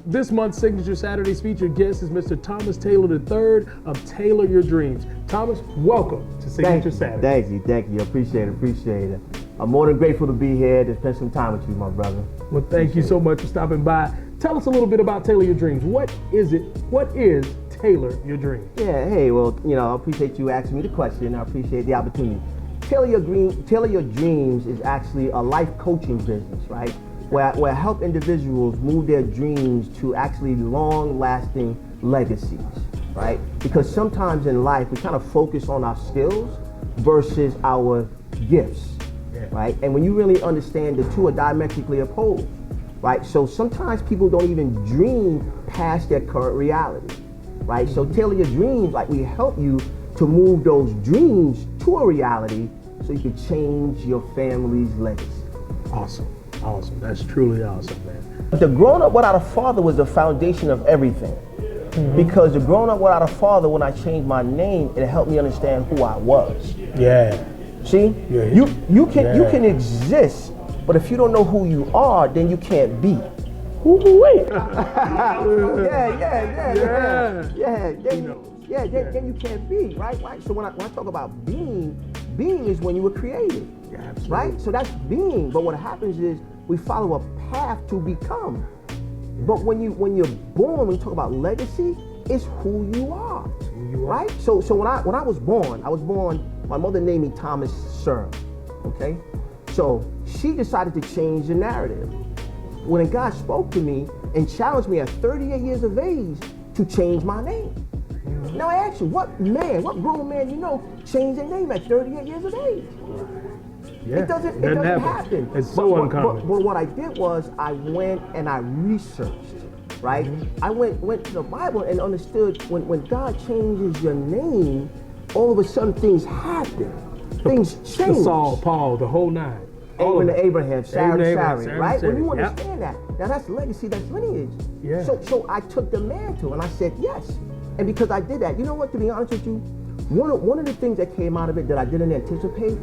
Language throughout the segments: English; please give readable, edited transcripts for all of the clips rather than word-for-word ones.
This month's Signature Saturday's featured guest is Mr. Thomas Taylor III of Tailor Your Dreams. Thomas, welcome to Signature Saturday. Thank you. Appreciate it. I'm more than grateful to be here to spend some time with you, my brother. Well, thank you so much for stopping by. Tell us a little bit about Tailor Your Dreams. What is Tailor Your Dreams? Yeah, hey, well, I appreciate you asking me the question. I appreciate the opportunity. Tailor Your Dreams is actually a life coaching business, right? Where I help individuals move their dreams to actually long-lasting legacies, right? Because sometimes in life, we kind of focus on our skills versus our gifts, right? And when you really understand the two are diametrically opposed, right? So sometimes people don't even dream past their current reality, right? So Tailor Your Dreams, like we help you to move those dreams to a reality so you can change your family's legacy. Awesome. That's truly awesome, man. The growing up without a father was the foundation of everything. Because the growing up without a father, when I changed my name, it helped me understand who I was. Yeah. See? Yeah. You can exist, but if you don't know who you are, then you can't be. Wait. Then you can't be, right? So when I talk about being is when you were created. Yeah, absolutely. Right? So that's being. But what happens is we follow a path to become. But when you're born, when you talk about legacy, it's who you are. Right? So when I was born, my mother named me Thomas Sir. Okay? So she decided to change the narrative. When God spoke to me and challenged me at 38 years of age to change my name. Now I ask you, what grown man changed their name at 38 years of age? Yeah, it doesn't happen. It's so uncommon. But what I did was I went and I researched, right? I went to the Bible and understood when God changes your name, all of a sudden things happen. Things change. The Saul, Paul, the whole nine. Abraham, Sarah, right? Sarah, When you understand that, now that's legacy, that's lineage. Yeah. So I took the mantle and I said yes. And because I did that, you know what, to be honest with you, one of the things that came out of it that I didn't anticipate,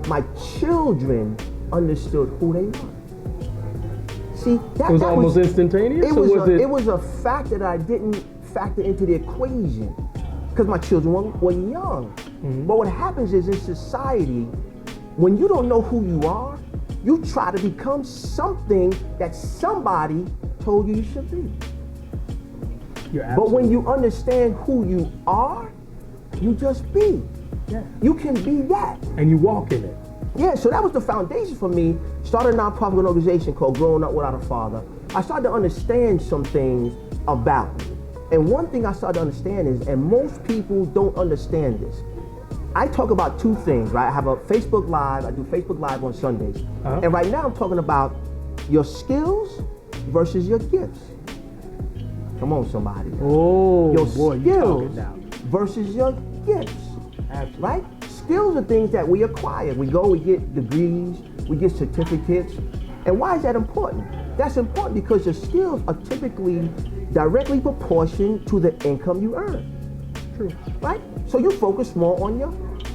my children understood who they were. See, that was almost instantaneous? It was a fact that I didn't factor into the equation because my children were young. But what happens is in society, when you don't know who you are, you try to become something that somebody told you should be. But when you understand who you are, you just be. Yeah. You can be that. And you walk in it. Yeah, so that was the foundation for me. Started a nonprofit organization called Growing Up Without a Father. I started to understand some things about me. And one thing I started to understand is, and most people don't understand this, I talk about two things, right? I have a Facebook Live. I do Facebook Live on Sundays. And right now I'm talking about your skills versus your gifts. Come on, somebody. Oh, your boy, skills you talking now. Versus your gifts. Absolutely. Right? Skills are things that we acquire. We go, we get degrees, we get certificates. And why is that important? That's important because your skills are typically directly proportioned to the income you earn. True. Right? So you focus more on your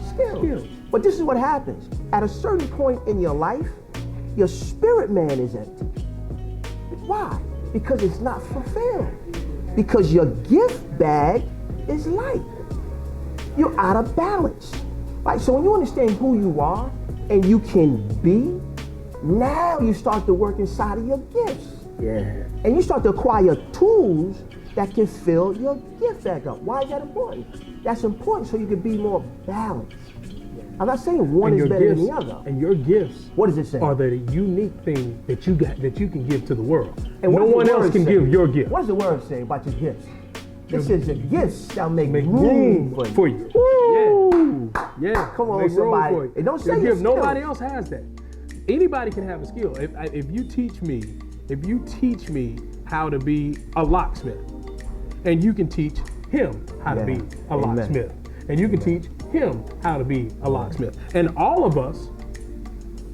skills. But this is what happens. At a certain point in your life, your spirit man is empty. Why? Because it's not fulfilled. Because your gift bag is light. You're out of balance. Right? So when you understand who you are and you can be, now you start to work inside of your gifts. Yeah. And you start to acquire tools that can fill your gift bag up. Why is that important? That's important so you can be more balanced. I'm not saying one is better than the other. And your gifts, what does it say? Are the unique thing that you got that you can give to the world. And no one else can give your gift. What does the word say about your gifts? It says your gifts shall make room for you. Woo! Yeah. Come on, somebody. It don't say your gift. Nobody else has that. Anybody can have a skill. If you teach me how to be a locksmith, and you can teach him how to be a locksmith, and you can teach him how to be a locksmith, and all of us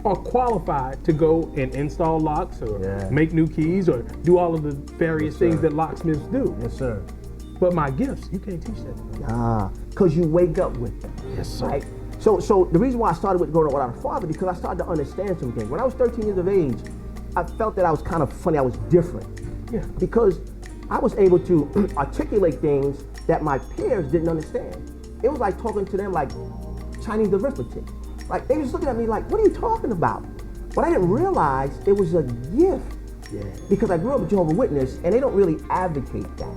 are qualified to go and install locks or make new keys or do all of the various things that locksmiths do. Yes, sir. But my gifts, you can't teach that. Because you wake up with them. Yes, sir. Right? So the reason why I started with Growing Up Without a Father, because I started to understand some things. When I was 13 years of age, I felt that I was kind of funny. I was different. Yeah. Because I was able to articulate things that my peers didn't understand. It was like talking to them like Chinese arithmetic. Like they was looking at me like, what are you talking about? But I didn't realize it was a gift. Yeah. Because I grew up with Jehovah's Witness and they don't really advocate that.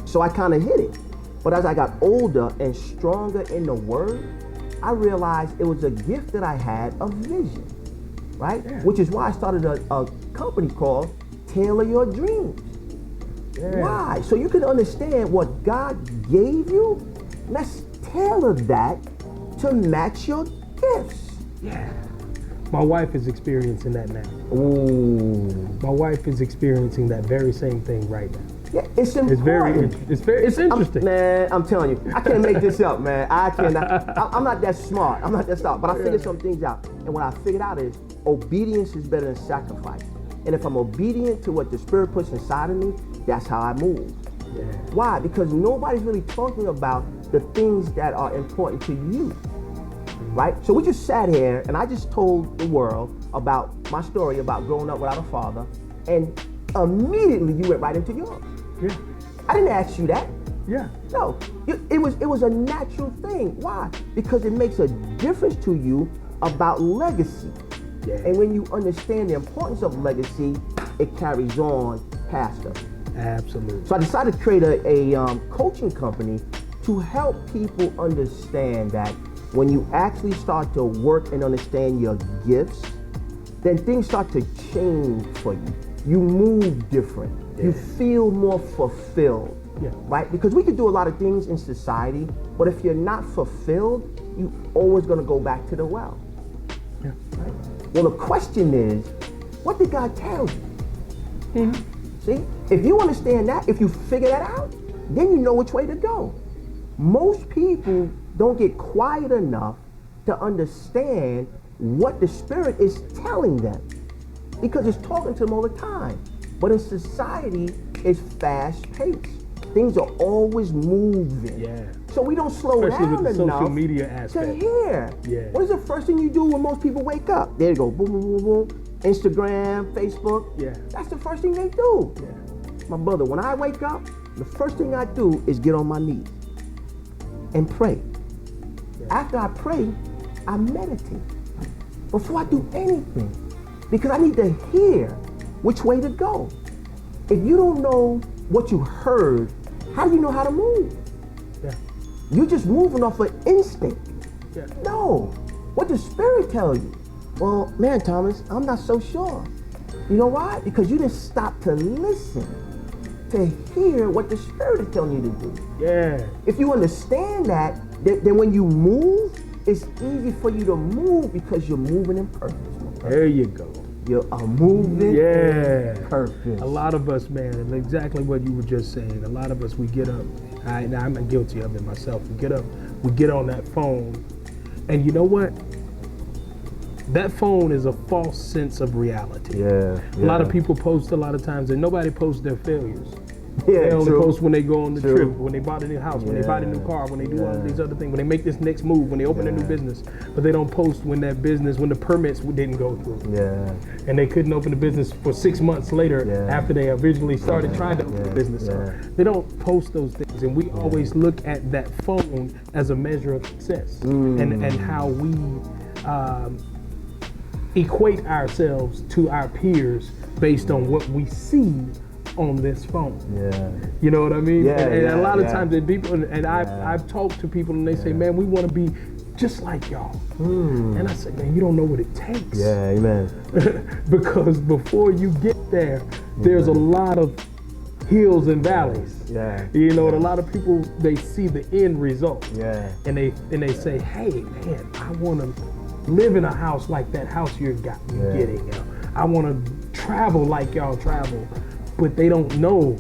So I kind of hid it. But as I got older and stronger in the word, I realized it was a gift that I had of vision, right? Yeah. Which is why I started a company called Tailor Your Dreams. Yeah. Why? So you can understand what God gave you. Let's tailor that to match your gifts. Yeah. My wife is experiencing that now. Ooh. My wife is experiencing that very same thing right now. Yeah, it's important. It's interesting. I'm telling you, I can't make this up, man. I cannot. I'm not that smart. I'm not that smart. But I figured some things out. And what I figured out is obedience is better than sacrifice. And if I'm obedient to what the Spirit puts inside of me, that's how I move. Yeah. Why? Because nobody's really talking about the things that are important to you. Right? So we just sat here and I just told the world about my story about growing up without a father, and immediately you went right into yours. Yeah. I didn't ask you that. Yeah. No, it was a natural thing. Why? Because it makes a difference to you about legacy. Yeah. And when you understand the importance of legacy, it carries on past us. Absolutely. So I decided to create a coaching company to help people understand that when you actually start to work and understand your gifts, then things start to change for you. You move different. Yeah. You feel more fulfilled. Yeah. Right? Because we can do a lot of things in society, but if you're not fulfilled, you're always going to go back to the well. Yeah. Right? Well, the question is, what did God tell you? See? If you understand that, if you figure that out, then you know which way to go. Most people don't get quiet enough to understand what the Spirit is telling them, because it's talking to them all the time. But in society, it's fast-paced. Things are always moving. Yeah. So we don't slow Especially down with the enough social media aspect. to hear. Yeah. What is the first thing you do when most people wake up? There you go, boom, boom, boom, boom. Instagram, Facebook. Yeah. That's the first thing they do. Yeah. My brother, when I wake up, the first thing I do is get on my knees and pray. Yeah. After I pray, I meditate before I do anything, because I need to hear which way to go. If you don't know what you heard, how do you know how to move? Yeah. You're just moving off of instinct. Yeah. No. What does Spirit tell you? Well, man, Thomas, I'm not so sure. You know why? Because you didn't stop to listen, to hear what the Spirit is telling you to do. Yeah. If you understand that, then when you move, it's easy for you to move because you're moving in purpose. There you go. You're moving in purpose. A lot of us, man, and exactly what you were just saying. A lot of us, we get up. I'm guilty of it myself. We get up, we get on that phone, and you know what? That phone is a false sense of reality. Yeah. A lot of people post a lot of times, and nobody posts their failures. Yeah, They only post when they go on the True. trip, when they bought a new house, when they bought a new car, when they do all of these other things, when they make this next move, when they open a new business. But they don't post when that business, when the permits didn't go through. Yeah. And they couldn't open the business for 6 months later after they originally started trying to open the business. So they don't post those things. And we always look at that phone as a measure of success and how we equate ourselves to our peers based on what we see on this phone. Yeah. You know what I mean? Yeah, and a lot of yeah. times, people, and I've talked to people, and they say, "Man, we want to be just like y'all." And I say, "Man, you don't know what it takes." Yeah, amen. Because before you get there, there's a lot of hills and valleys. Yeah. You know, and a lot of people, they see the end result. Yeah. And they say, "Hey, man, I want to live in a house like that house you're getting. You know, I want to travel like y'all travel." But they don't know.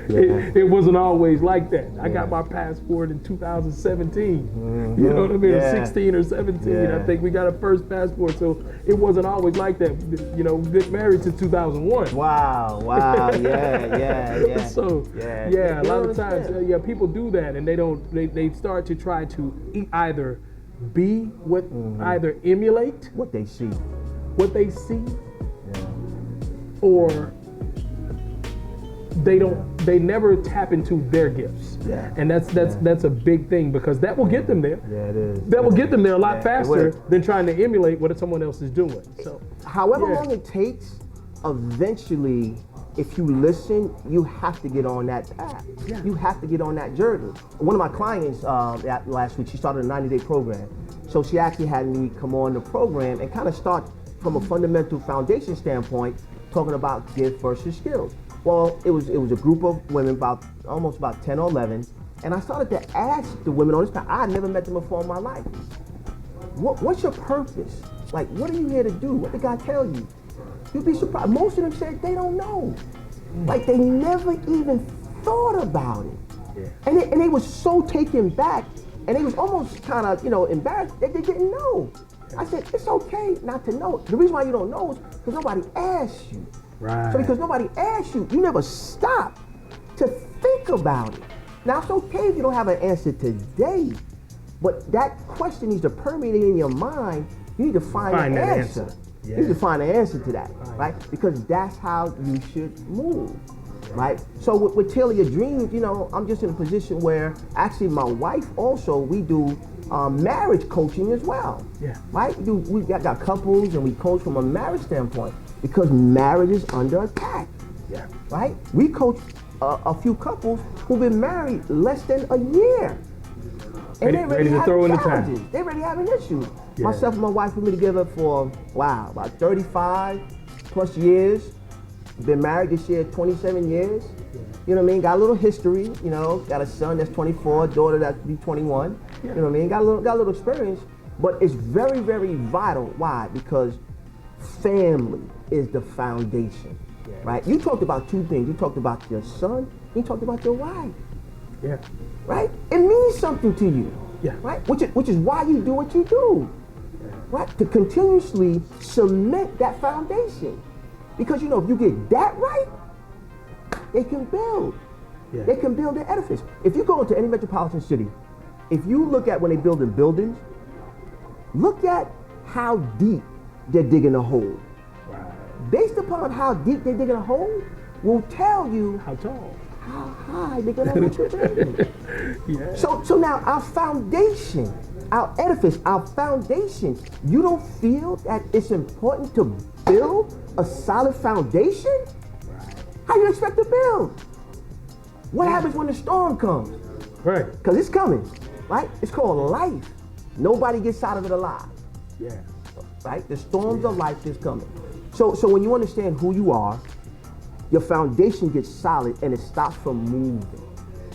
It wasn't always like that. I got my passport in 2017. You know what I mean? 16 or 17. I think we got a first passport. So it wasn't always like that. You know, been married since 2001. Wow. Yeah. So a lot of times, people do that, and they start to try to either be what, either emulate what they see, or they never tap into their gifts. Yeah. And that's a big thing, because that will get them there. Yeah, it is. That will get them there a lot Yeah, it faster will. than trying to emulate what someone else is doing. So, However yeah. long it takes, eventually, if you listen, you have to get on that path. Yeah. You have to get on that journey. One of my clients last week, she started a 90-day program. So she actually had me come on the program and kind of start from a fundamental foundation standpoint, talking about gift versus skills. Well, it was a group of women, almost about 10 or 11, and I started to ask the women on this time. I had never met them before in my life. What's your purpose? Like, what are you here to do? What did God tell you? You'd be surprised. Most of them said they don't know. Like, they never even thought about it. Yeah. And they was so taken back, and they was almost kind of, embarrassed that they didn't know. I said, it's okay not to know. The reason why you don't know is because nobody asked you. Right. So because nobody asked you, you never stop to think about it. Now, it's okay if you don't have an answer today, but that question needs to permeate in your mind. You need to find an that answer. Yeah. You need to find an answer to that, right? Because that's how you should move, right? So with Taylor Your Dreams, I'm just in a position where actually my wife also, we do marriage coaching as well, right? We got couples and we coach from a marriage standpoint because marriage is under attack, right? We coach a few couples who've been married less than a year. And they're ready to throw in the towel. They're already having issues. Yeah. Myself and my wife, we've been together for, about 35 plus years. Been married this year 27 years. You know what I mean? Got a little history, got a son that's 24, daughter that's 21. You know what I mean? Got a little experience, but it's very, very vital. Why? Because family is the foundation, right? You talked about two things. You talked about your son, you talked about your wife. Yeah. Right? It means something to you. Yeah. Right? Which is why you do what you do. Right? To continuously cement that foundation. Because if you get that right, they can build. Yeah. They can build the edifice. If you go into any metropolitan city, if you look at when they building buildings, look at how deep they're digging a hole. Right. Based upon how deep they're digging a hole, will tell you How tall? how high they're gonna make your building. Yeah. So now our foundation, our edifice, our foundation, you don't feel that it's important to build a solid foundation? Right. How you expect to build? What happens when the storm comes? Right. Because it's coming, right? It's called life. Nobody gets out of it alive, Yeah. right? The storms of life is coming. So when you understand who you are, your foundation gets solid and it stops from moving,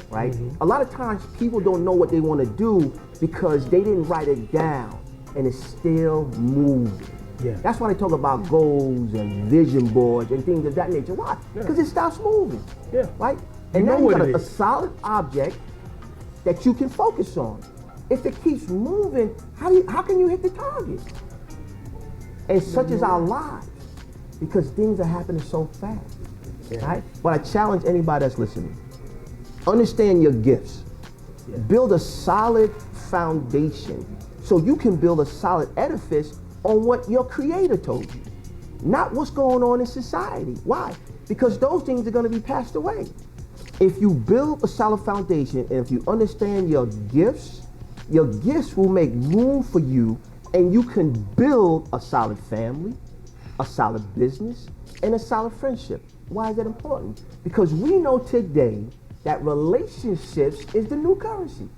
right? Mm-hmm. A lot of times people don't know what they want to do because they didn't write it down and it's still moving. Yeah. That's why they talk about goals and vision boards and things of that nature. Why? Because it stops moving, right? And now you got a solid object that you can focus on. If it keeps moving, how can you hit the target? And such is our lives, because things are happening so fast. Right? But I challenge anybody that's listening. Understand your gifts. Build a solid foundation so you can build a solid edifice on what your creator told you. Not what's going on in society. Why? Because those things are going to be passed away. If you build a solid foundation and if you understand your gifts will make room for you, and you can build a solid family, a solid business, and a solid friendship. Why is that important? Because we know today that relationships is the new currency.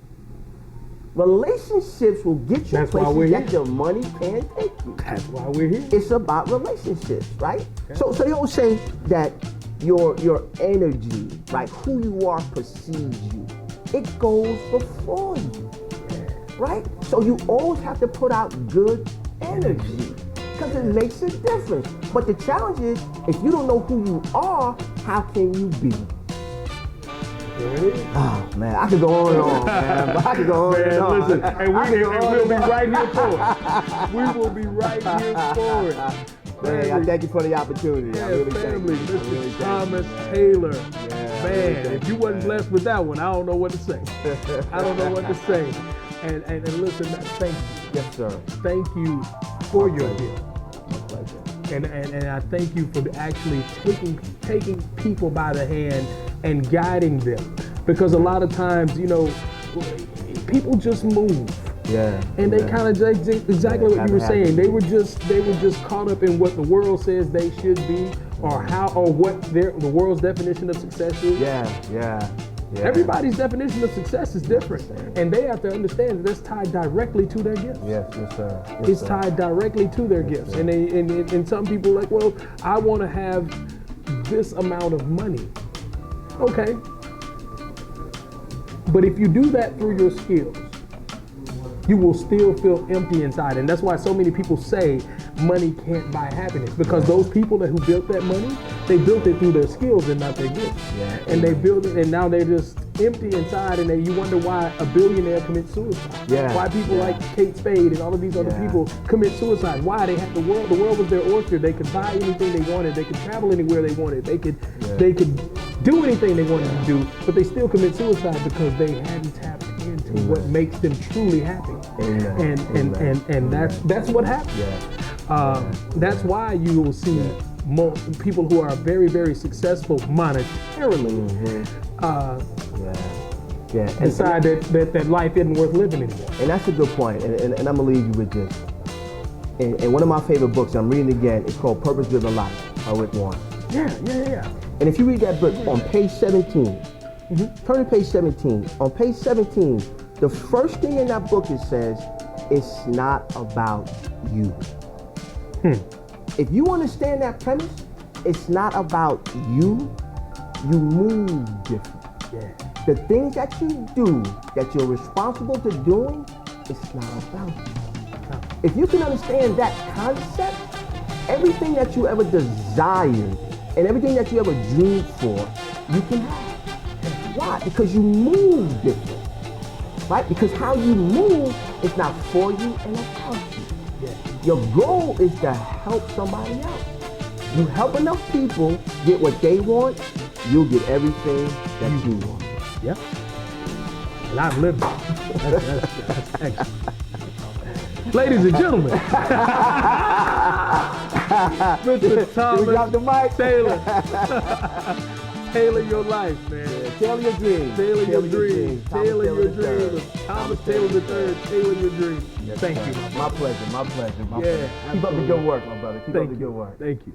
Relationships will get you places that your money can't take you. That's why we're here. It's about relationships, right? Okay. So they always say that your energy, right, who you are perceives you. It goes before you, right? So you always have to put out good energy, because it makes a difference. But the challenge is, if you don't know who you are, how can you be? There it is. Oh man, I could go on and on, man. But I could go on and on. Listen, and we'll be right here for it. We will be right here for it. Man, I thank you for the opportunity. Yeah, I really family, thank you. Mr. Thomas Taylor. Yeah, man, if you wasn't blessed with that one, I don't know what to say. I don't know what to say. And listen, thank you. Yes, sir. Thank you for your gift. My pleasure. And I thank you for actually taking people by the hand and guiding them. Because a lot of times, people just move. Yeah. And they kind of exactly what you were saying. They were just caught up in what the world says they should be, or what the world's definition of success is. Yeah. Everybody's definition of success is different, and they have to understand that that's tied directly to their gifts. Yes, sir. It's tied directly to their gifts, and and some people are like, well, I want to have this amount of money. Okay, but if you do that through your skills, you will still feel empty inside. And that's why so many people say money can't buy happiness, because those people who built that money, they built it through their skills and not their gifts. Yeah. And they built it, and now they're just empty inside, and you wonder why a billionaire commits suicide. Yeah. Why people like Kate Spade and all of these other people commit suicide. Why? They had the world was their oyster. They could buy anything they wanted. They could travel anywhere they wanted. They could do anything they wanted to do, but they still commit suicide because they hadn't tapped into what makes them truly happy. And that's what happens. That's why you will see people who are very, very successful monetarily decide that life isn't worth living anymore. And that's a good point. And I'm gonna leave you with this. And one of my favorite books, I'm reading again, it's called Purpose Driven Life by Rick Warren. Yeah. And if you read that book on page 17, turn to page 17. On page 17, the first thing in that book it says, it's not about you. If you understand that premise, it's not about you. You move different. The things that you do, that you're responsible to doing, it's not about you. If you can understand that concept, everything that you ever desired and everything that you ever dreamed for, you can have. Why? Because you move different. Right? Because how you move is not for you and about you. Your goal is to help somebody else. You help enough people get what they want, you'll get everything that you want. Yeah. And I've lived it. That's excellent. Ladies and gentlemen, Mr. Thomas Taylor. Tailor your life, man. Tailor your dreams. Tailor your dreams. Tailor your dreams. Thomas Taylor III. Tailor your dreams. Thank you. My pleasure. Keep up the good work, my brother. Keep up the good work. Thank you.